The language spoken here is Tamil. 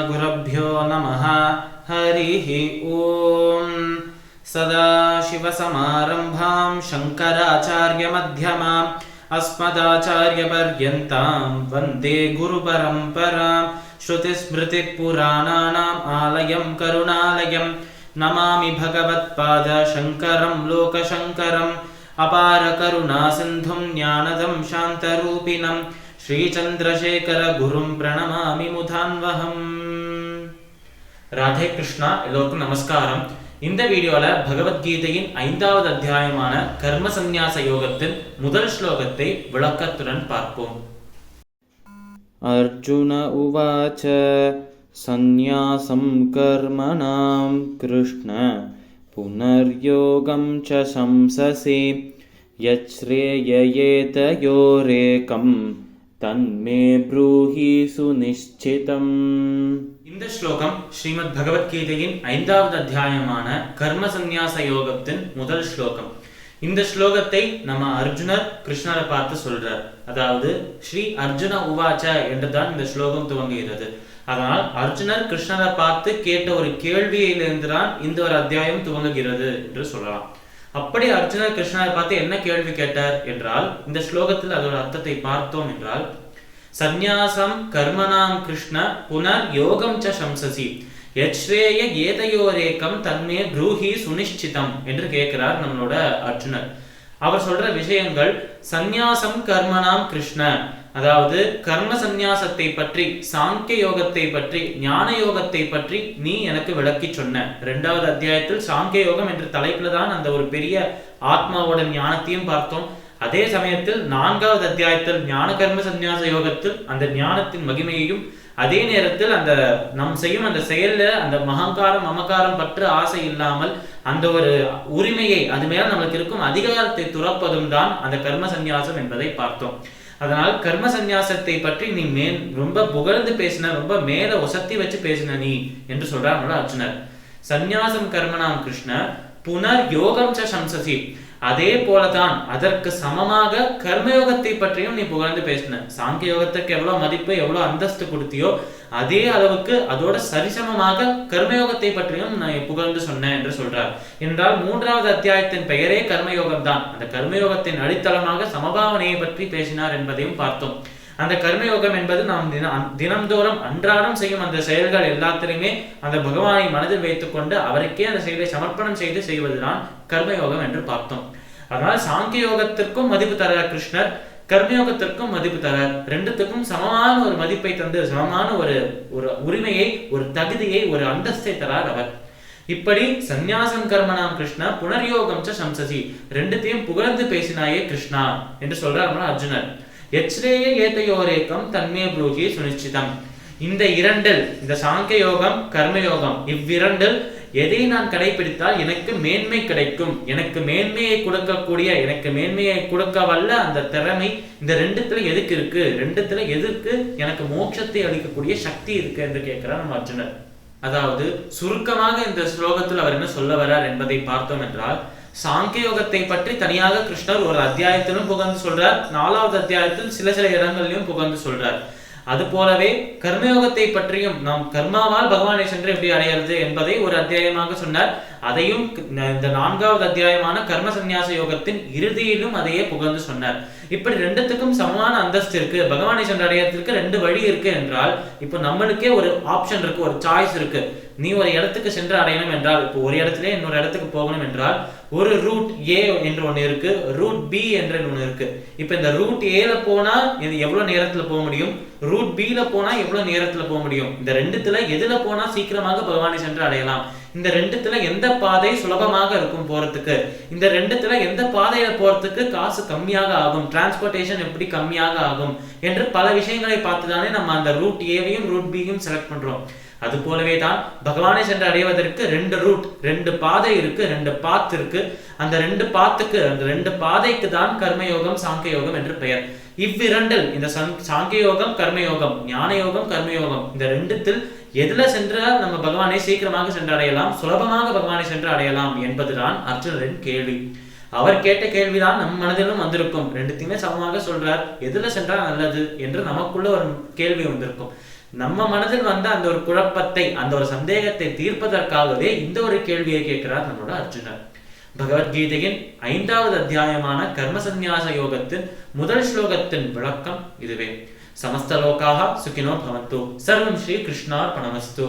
गुरुभ्यो नमः। हरिः ओम्। सदाशिवसमारम्भां शङ्कराचार्यमध्यमाम् अस्मदाचार्यपर्यन्तां वन्दे गुरुपरम्परां। श्रुतिस्मृतिपुराणानाम् आलयं करुणालयं नमामि भगवत्पाद शङ्करं लोकशङ्करम्। अपारकरुणासिन्धुं ज्ञानदं शान्तरूपिणं श्रीचन्द्रशेखर गुरुं प्रणमामि मुधान्वहम्। ராதே கிருஷ்ணா. எல்லோருக்கும் நமஸ்காரம். இந்த வீடியோல பகவத்கீதையின் 5வது அத்தியாயமான கர்ம சந்நியாச யோகத்தின் முதல் ஸ்லோகத்தை விளக்கத்துடன் பார்ப்போம். அர்ஜுன உவாச்ச சந்நியாசம் கர்மணாம் கிருஷ்ண புனர்யோகம் ச சம்சசி யச்ரேயயேதயோரேகம் தன்மே ப்ரூஹி சுநிஷ்சிதம். இந்த ஸ்லோகம் ஸ்ரீமத் பகவத்கீதையின் 5வது அத்தியாயமான கர்ம சந்நியாச யோகத்தின் முதல் ஸ்லோகம். இந்த ஸ்லோகத்தை நம்ம அர்ஜுனர் கிருஷ்ணரை பார்த்து சொல்றார். அதாவது ஸ்ரீ அர்ஜுன உவாச்ச என்றுதான் இந்த ஸ்லோகம் துவங்குகிறது. அதனால் அர்ஜுனர் கிருஷ்ணரை பார்த்து கேட்ட ஒரு கேள்வியிலிருந்துதான் இந்த ஒரு அத்தியாயம் துவங்குகிறது என்று சொல்லலாம். அப்படி அர்ஜுனர் கிருஷ்ணரை பார்த்து என்ன கேள்வி கேட்டார் என்றால், இந்த ஸ்லோகத்தில் அதோட அர்த்தத்தை பார்த்தோம் என்றால், சந்நியாசம் கர்மணாம் கிருஷ்ண புனர் யோகம் ச சம்சசி யச்ரேய ஏதயோரேகம் தன்மே ப்ரூஹி சுனிஷ்சிதம் என்று கேட்கிறார் நம்மளோட அர்ஜுனர். அவர் சொல்ற விஷயங்கள் சந்நியாசம் கர்மணாம் கிருஷ்ண, அதாவது கர்ம சந்நியாசத்தை பற்றி, சாங்கிய யோகத்தை பற்றி, ஞான யோகத்தை பற்றி நீ எனக்கு விளக்கி சொன்ன. 2வது அத்தியாயத்தில் சாங்கிய யோகம் என்ற தலைப்புல தான் அந்த ஒரு பெரிய ஆத்மாவோட ஞானத்தையும் பார்த்தோம். அதே சமயத்தில் 4வது அத்தியாயத்தில் ஞான கர்ம சந்நியாச யோகத்தில் அந்த ஞானத்தின் மகிமையையும், அதே நேரத்தில் அந்த நம் செய்யும் அந்த செயல்ல அந்த மகங்காரம் மமகாரம் பற்று ஆசை இல்லாமல் அந்த ஒரு உரிமையை, அது மேல நம்மளுக்கு இருக்கும் அதிகாரத்தை துறப்பதும் தான் அந்த கர்ம சந்நியாசம் என்பதை பார்த்தோம். அதனால் கர்ம சந்நியாசத்தை பற்றி நீ ரொம்ப புகழ்ந்து பேசின, ரொம்ப மேல ஒசத்தி வச்சு பேசின நீ என்று சொல்றார் அர்ஜுனர். சந்நியாசம் கர்மணாம் கிருஷ்ண புனர் யோகம் ச சம்சசி, அதே போலதான் அதற்கு சமமாக கர்மயோகத்தை பற்றியும் நீ புகழ்ந்து பேசின. சாங்கிய யோகத்துக்கு எவ்வளவு மதிப்பு, எவ்வளவு அந்தஸ்து கொடுத்தியோ அதே அளவுக்கு அதோட சரிசமமாக கர்மயோகத்தை பற்றியும் நான் புகழ்ந்து சொன்னேன் என்று சொல்றார். என்றால் 3வது அத்தியாயத்தின் பெயரே கர்மயோகம் தான். அந்த கர்மயோகத்தின் அடித்தளமாக சமபாவனையை பற்றி பேசினார் என்பதையும் பார்த்தோம். அந்த கர்மயோகம் என்பது நாம் தினம்தோறும் அன்றாடம் செய்யும் அந்த செயல்கள் எல்லாத்திலுமே அந்த பகவானை மனதில் வைத்துக் கொண்டு அவருக்கே அந்த செயலை சமர்ப்பணம் செய்து செய்வதுதான் கர்மயோகம் என்று பார்த்தோம். அதனால் சாங்கிய யோகத்திற்கும் மதிப்பு தரார் கிருஷ்ணர், கர்மயோகத்திற்கும் மதிப்பு தரார். 2த்துக்கும் சமமான ஒரு மதிப்பை தந்து, சமமான ஒரு உரிமையை, ஒரு தகுதியை, ஒரு அந்தஸ்தை தரார் அவர். இப்படி சந்நியாசம் கர்மணாம் கிருஷ்ண புனர்யோகம் ச சம்சசி, 2த்தையும் புகழ்ந்து பேசினாயே கிருஷ்ணா என்று சொல்றார் அர்ஜுனர். யச்ரேய ஏதயோரேகம் தன்மே ப்ரூஹி சுனிஷ்சிதம். இந்த இரண்டில், இந்த சாங்கிய யோகம் கர்மயோகம், இவ்விரண்டில் எதை நான் கடைபிடித்தால் எனக்கு மேன்மை கிடைக்கும், எனக்கு மேன்மையை கொடுக்கக்கூடிய, எனக்கு மேன்மையை கொடுக்க வல்ல அந்த திறமை இந்த 2த்துல எதுக்கு இருக்கு, 2த்துல எதுக்கு எனக்கு மோட்சத்தை அளிக்கக்கூடிய சக்தி இருக்கு என்று கேட்கிறார் நம்ம அர்ஜுனர். அதாவது சுருக்கமாக இந்த ஸ்லோகத்தில் அவர் என்ன சொல்ல வர்றார் என்பதை பார்த்தோம் என்றால், சாங்கிய யோகத்தை பற்றி தனியாக கிருஷ்ணர் ஒரு அத்தியாயத்திலும் புகழ்ந்து சொல்றார், 4வது அத்தியாயத்தில் சில இடங்களிலும் புகழ்ந்து சொல்றார். அது போலவே கர்மயோகத்தை பற்றியும், நாம் கர்மாவால் பகவானை சென்று எப்படி அடையிறது என்பதை ஒரு அத்தியாயமாக சொன்னார். அதையும் இந்த 4வது அத்தியாயமான கர்ம சந்நியாச யோகத்தின் இறுதியிலும் அதையே புகழ்ந்து சொன்னார். இப்படி 2த்துக்கும் சமமான அந்தஸ்து இருக்கு, பகவானை சென்று அடையறதுக்கு 2 வழி இருக்கு என்றால், இப்போ நம்மளுக்கே ஒரு ஆப்ஷன் இருக்கு, ஒரு சாய்ஸ் இருக்கு. நீ ஒரு இடத்துக்கு சென்று அடையணும் என்றால், இப்போ ஒரு இடத்துல இன்னொரு இடத்துக்கு போகணும் என்றால் ஒரு ரூட் ஏ என்று ஒன்று இருக்கு, ரூட் பி என்று ஒன்று இருக்கு. இப்ப இந்த ரூட் ஏல போனா இது எவ்வளவு நேரத்துல போக முடியும், ரூட் பில போனா எவ்வளவு நேரத்துல போக முடியும், இந்த 2த்துல எதுல போனா சீக்கிரமாக பகவானை சென்று அடையலாம், இந்த 2த்துல எந்த பாதை சுலபமாக இருக்கும் போறதுக்கு, இந்த 2த்துல எந்த பாதையில போறதுக்கு காசு கம்மியாக ஆகும், டிரான்ஸ்போர்டேஷன் எப்படி கம்மியாக ஆகும் என்று பல விஷயங்களை பார்த்துதானே நம்ம அந்த ரூட் ஏவையும் ரூட் பியும் செலக்ட் பண்றோம். அது போலவே தான் பகவானை சென்று அடைவதற்கு 2 ரூட், 2 பாதை இருக்கு, 2 பாத் இருக்கு. அந்த 2 பாத்துக்கு, அந்த 2 பாதைக்கு தான் கர்மயோகம் சாங்கிய யோகம் என்று பெயர். இவ்விரண்டில், இந்த சாங்கிய யோகம் கர்மயோகம், ஞான யோகம் கர்மயோகம், இந்த 2த்தில் எதுல சென்றால் நம்ம பகவானை சீக்கிரமாக சென்று அடையலாம், சுலபமாக பகவானை சென்று அடையலாம் என்பதுதான் அர்ஜுனரின் கேள்வி. அவர் கேட்ட கேள்விதான் நம் மனதிலும் வந்திருக்கும். ரெண்டுத்தையுமே சமமாக சொல்றார். எதுல சென்றால் நல்லது என்று நமக்குள்ள ஒரு கேள்வி வந்திருக்கும். நம்ம மனதில் வந்த அந்த ஒரு குழப்பத்தை, அந்த ஒரு சந்தேகத்தை தீர்ப்பதற்காகவே இந்த ஒரு கேள்வியை கேட்கிறார் நம்மளோட அர்ஜுனர். பகவத்கீதையின் 5வது அத்தியாயமான கர்ம சந்நியாச யோகத்தின் முதல் ஸ்லோகத்தின் விளக்கம் இதுவே. சமஸ்த லோகாஹ சுகினோ பவந்து. சர்வம் ஸ்ரீ கிருஷ்ணார்பணமஸ்து.